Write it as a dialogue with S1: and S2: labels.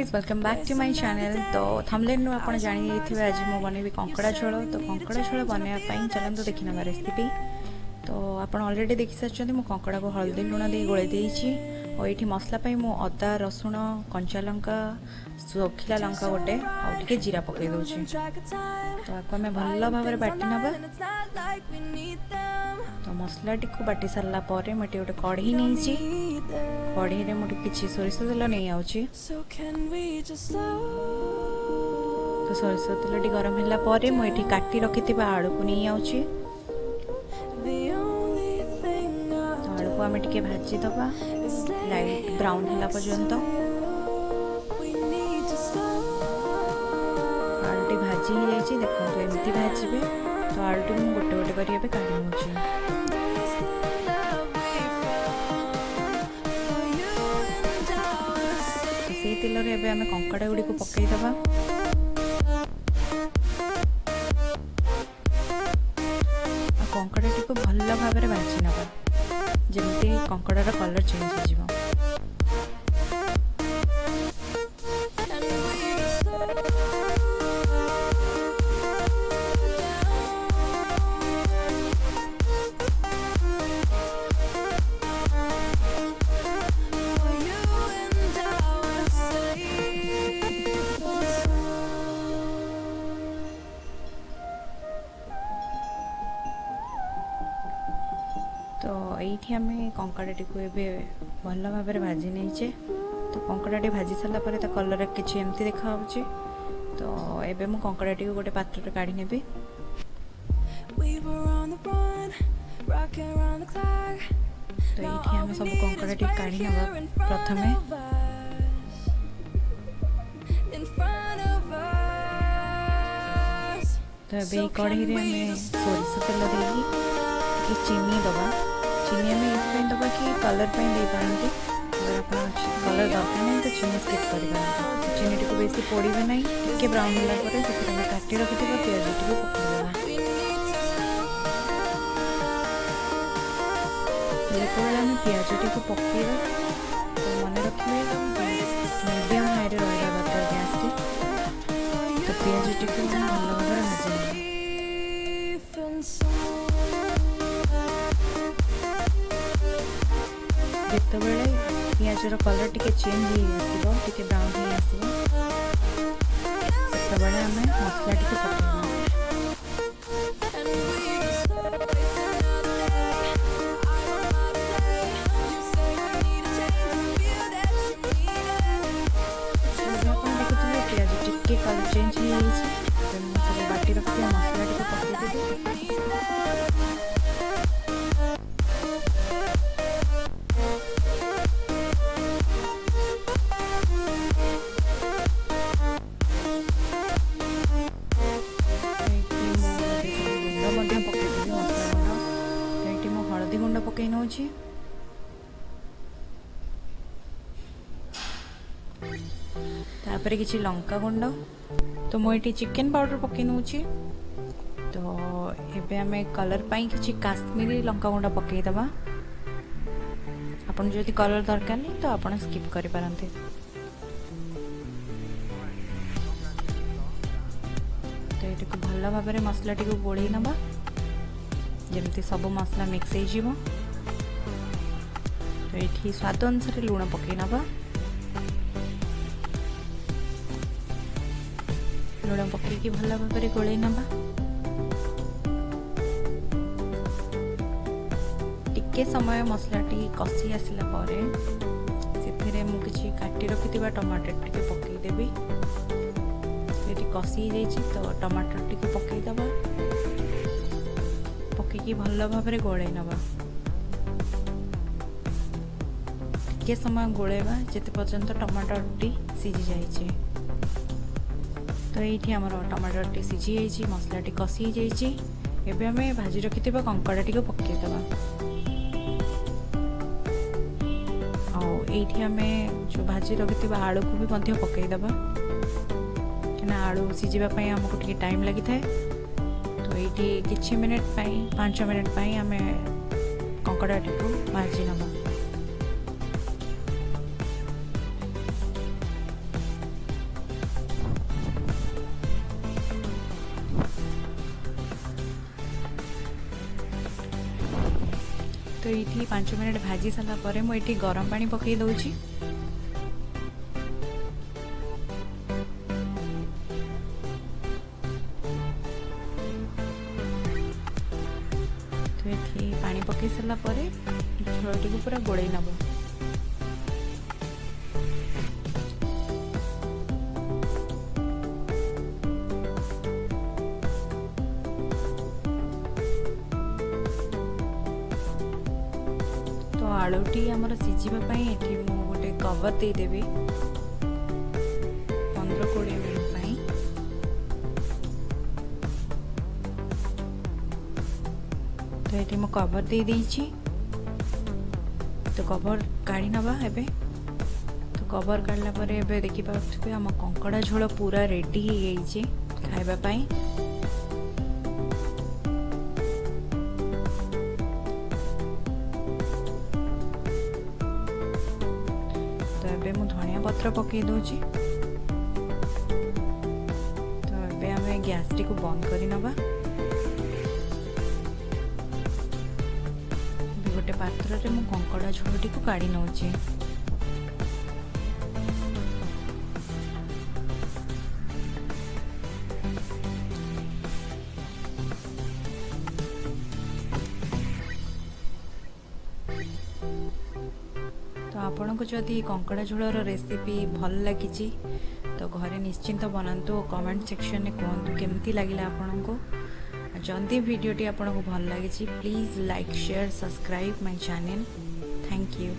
S1: Guys welcome back to my channel. तो thumbnail आप जानी आज मु बनैबी कंकड़ा झोल। तो कंकड़ा झोल बनवाई चलते देखी ना रेसिपी। तो आप ऑलरेडी देखी सारी मु कंकड़ा को हल्दी लुण दे गोले देइछि और ये मसला मु अदा रसुण कंचा लंका सुखिला लंका गोटे आउे जीरा पकई दूसरी। तो आपको आम भल भाव बाटी नवा। तो मसला टी बाटी सारा मुझे गोटे कढ़ी नहीं कढ़ी में मुझे किसी सोरिष तेल नहीं आउची। तो सोरिष तेल टी गरम है मुझे काटी रखि आलू को नहीं आउची। तो आलू को आम टे भाजी दबा लाइट ब्राउन है पर्यंत। आलूटी भाजी हो जाए देखो एमती भाजबे। तो आलूटी मुझे गोटे गोटे कर काढ़ी नौची। से तेल रे आम कंकड़ा गुड़ी को पकईदबा। कंकड़ा टी को भल भाव में भाजी नवा जमती कंकड़ार कलर चेंज हो। तो ये आम कंकड़ाटी को भल भाव में भाजी नहीं। तो कंकड़ाटी भाजी सारा कलर किसी एमती देखा। तो एबे मु कंकड़ाटी को गोटे पात्र काढ़ी नेबी। तो ये आम सब कंकड़ाटी काढ़ी नवा प्रथमे। तो ये कढ़ई में आम सोरिष तेल देकी चीनी दबा। चीनी आम ये दबा कि कलर दे पारती। अगर आप कलर दरकार नहीं तो चीनी स्किप कर पारती। चीनी टी को बेसी पोड़े ना टे ब्राउन होगा काटी रखि पियाज टी को पकईदेवा। जिते आम पियाज टी को पकईवा तो मन रखिए मीडियम हाई रे रहा दरकार गैस टी। तो पियाज टी को भल भाव भाजी जितेबाला पियाजर कलर टी चेंज हो ब्राउन हो से आम मसला टी पकड़ा। देखुए पियाज टी कलर चेंज हो बाटी रखी मसला टी पकईदेवी। हल्दी गुंड पकई नौ तापर किसी लंका गुंड। तो मुझे चिकेन पाउडर पकई नौ। तो ये आम कलर पाई किसी काश्मीरी लंका गुंड पकईदबा। आपन जो कलर दरकार नहीं तो आप स्किप करि पारंते। तो ये भल भाव में मसला टी को गोड़े नवा जमती सब मसला मिक्स हो। तो ये स्वाद अनुसार लुण पकई नवा। लुण पकईकी भल भाव में गोड़े नवा। टिके समय मसला टी कषि आसला से मुझे काटी रखि टमाटर टी पकईदेवी। ये कषि तो टमाटर टी पकईदबा पकईकी भल भाव में गोड़े नवा। टिके समय गोलेवा जिते पर्यंत टमाटर टी सीझी जाइए। तो ये आम टमाटर टी सीझी जाइए मसला टी कषि जाइए। आम भाजी रखि कंकड़ा टी को पकईदबा। ये आम जो भाजी रखि आलू को भी पकईदबा कि आलू सीझापी आमको टे टाइम लगी था। तो ये किसी मिनिट 5 मिनिट आम कंकड़ा टी को भाजी नवा। तो ये 5 मिनट भाजी सारा पर मुझे गरम पानी पकई दूची। तो ये पानी पकई सारा पर झोलटी को पूरा गोड़े नब। तो आलूटी आमर सिझापी ये गोटे कवर देदेवी 15-20 मिनट। तो ये मु कवर दे देइछि। तो कवर काढ़ी नबा एबे। तो कवर काढ़ला परे एबे देखि पाउथबे हम कंकड़ा झोल पूरा रेडी हो गई खाइबा पाई। तो एबे मु धनिया पत्र पकई दोछि। तो एबे हमें गैस टी को बंद करी नबा। गोटे पात्र रे मु कंकड़ा झोलटी को काढ़ी नौची। तो आपन को जदि कंकड़ा झोलर रेसिपी भल लगी तो घरे निश्चिंत बनातु। कमेंट सेक्शन में कहतु केमती लगिला आपन को। जल्दी वीडियोटी आपको भल लगी please like share subscribe my channel. Thank you.